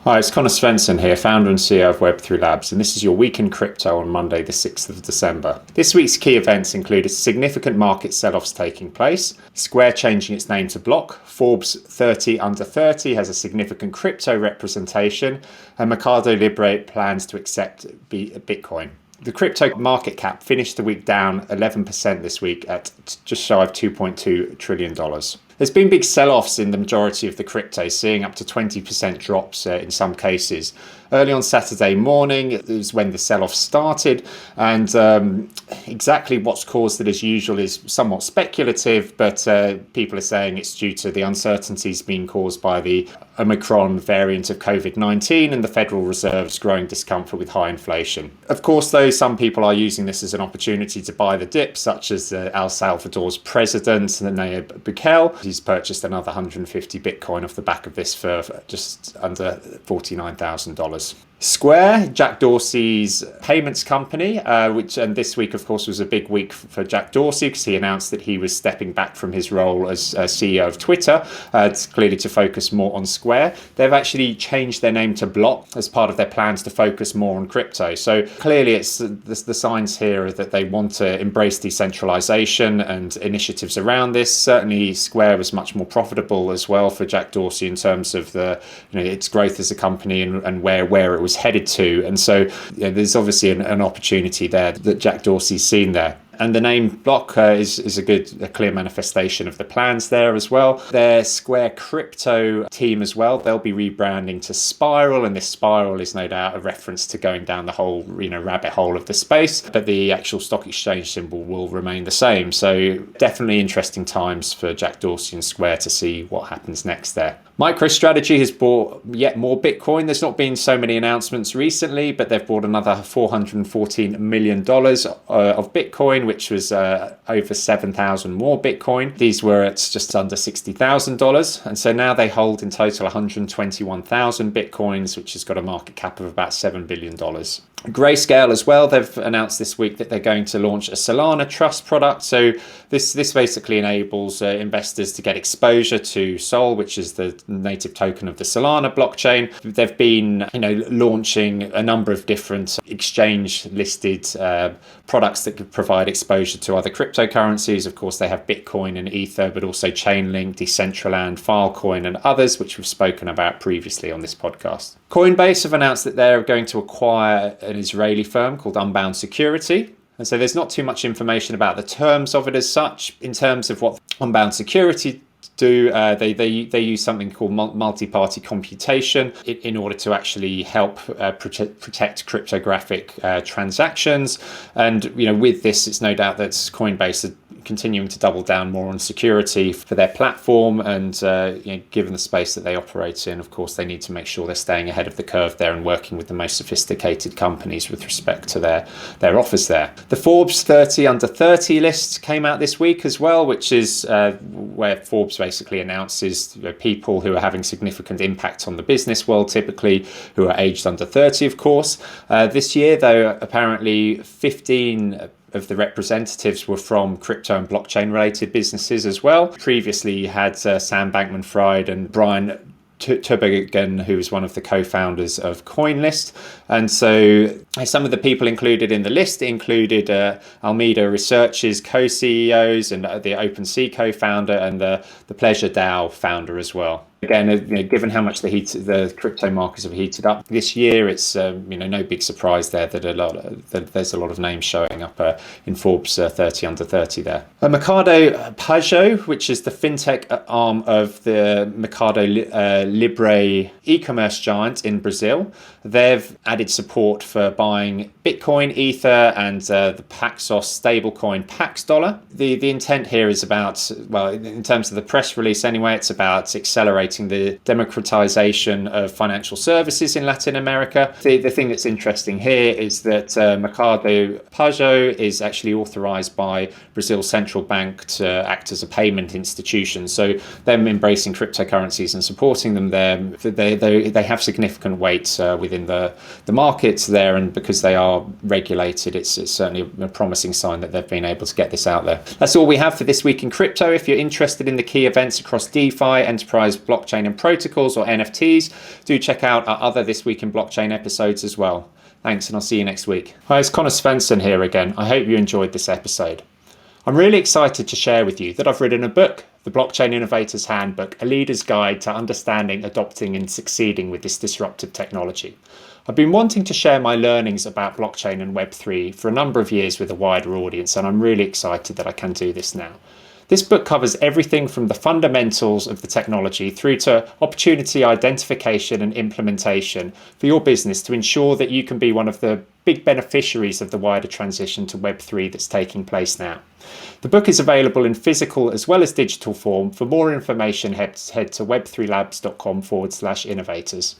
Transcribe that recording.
Hi, it's Conor Svensson here, founder and CEO of Web3 Labs, and this is your Week in Crypto on Monday, the 6th of December. This week's key events include significant market sell-offs taking place, Square changing its name to Block, Forbes 30 under 30 has a significant crypto representation, and MercadoLibre plans to accept Bitcoin. The crypto market cap finished the week down 11% this week at just shy of $2.2 trillion. There's been big sell-offs in the majority of the crypto, seeing up to 20% drops in some cases. Early on Saturday morning is when the sell-off started, and exactly what's caused it as usual is somewhat speculative, but people are saying it's due to the uncertainties being caused by the Omicron variant of COVID-19 and the Federal Reserve's growing discomfort with high inflation. Of course, though, some people are using this as an opportunity to buy the dip, such as El Salvador's president, Nayib Bukele. He's purchased another 150 Bitcoin off the back of this for just under $49,000. Square, Jack Dorsey's payments company, and this week, of course, was a big week for Jack Dorsey because he announced that he was stepping back from his role as CEO of Twitter, clearly to focus more on Square. They've actually changed their name to Block as part of their plans to focus more on crypto. So clearly, it's the signs here are that they want to embrace decentralization and initiatives around this. Certainly, Square was much more profitable as well for Jack Dorsey in terms of its growth as a company and where it was headed to, and so there's obviously an opportunity there that Jack Dorsey's seen there. And the name Block is a clear manifestation of the plans there as well. Their Square crypto team as well, they'll be rebranding to Spiral, and this Spiral is no doubt a reference to going down the whole rabbit hole of the space, but the actual stock exchange symbol will remain the same. So definitely interesting times for Jack Dorsey and Square to see what happens next there. MicroStrategy has bought yet more Bitcoin. There's not been so many announcements recently, but they've bought another $414 million of Bitcoin, which was over 7,000 more Bitcoin. These were at just under $60,000. And so now they hold in total 121,000 Bitcoins, which has got a market cap of about $7 billion. Grayscale as well, they've announced this week that they're going to launch a Solana trust product. So this basically enables investors to get exposure to Sol, which is the native token of the Solana blockchain. They've been launching a number of different exchange listed products that could provide exposure to other cryptocurrencies. Of course, they have Bitcoin and Ether, but also Chainlink, Decentraland, Filecoin and others, which we've spoken about previously on this podcast. Coinbase have announced that they're going to acquire an Israeli firm called Unbound Security. And so there's not too much information about the terms of it as such. In terms of what Unbound Security do, they use something called multi-party computation in order to actually help protect cryptographic transactions. And with this, it's no doubt that Coinbase are continuing to double down more on security for their platform, and given the space that they operate in, of course, they need to make sure they're staying ahead of the curve there and working with the most sophisticated companies with respect to their offers there. The Forbes 30 under 30 list came out this week as well, which is where Forbes basically announces people who are having significant impact on the business world, typically who are aged under 30, of course. This year, though, apparently 15 of the representatives were from crypto and blockchain related businesses as well. Previously, you had Sam Bankman-Fried and Brian Tubergen, who was one of the co-founders of CoinList. And so some of the people included in the list included Alameda Research's co-CEOs and the OpenSea co-founder and the Pleasure DAO founder as well. Again, given how much the crypto markets have heated up this year, it's no big surprise there that there's a lot of names showing up in Forbes 30 under 30 there. MercadoLibre, which is the fintech arm of the MercadoLibre e-commerce giant in Brazil, they've added support for buying Bitcoin, Ether, and the Paxos stablecoin Pax Dollar. The intent here is about, well, in terms of the press release anyway, it's about accelerating the democratization of financial services in Latin America. The thing that's interesting here is that MercadoLibre is actually authorized by Brazil's central bank to act as a payment institution. So them embracing cryptocurrencies and supporting them there, they have significant weight within the markets there, and because they are regulated, it's certainly a promising sign that they've been able to get this out there. That's all we have for this week in crypto. If you're interested in the key events across DeFi, enterprise blockchain, blockchain and protocols or NFTs, do check out our other This Week in Blockchain episodes as well. Thanks, and I'll see you next week. Hi, it's Conor Svensson here again. I hope you enjoyed this episode. I'm really excited to share with you that I've written a book, The Blockchain Innovator's Handbook, a leader's guide to understanding, adopting and succeeding with this disruptive technology. I've been wanting to share my learnings about blockchain and Web3 for a number of years with a wider audience, and I'm really excited that I can do this now. This book covers everything from the fundamentals of the technology through to opportunity identification and implementation for your business to ensure that you can be one of the big beneficiaries of the wider transition to Web3 that's taking place now. The book is available in physical as well as digital form. For more information, head to web3labs.com/innovators.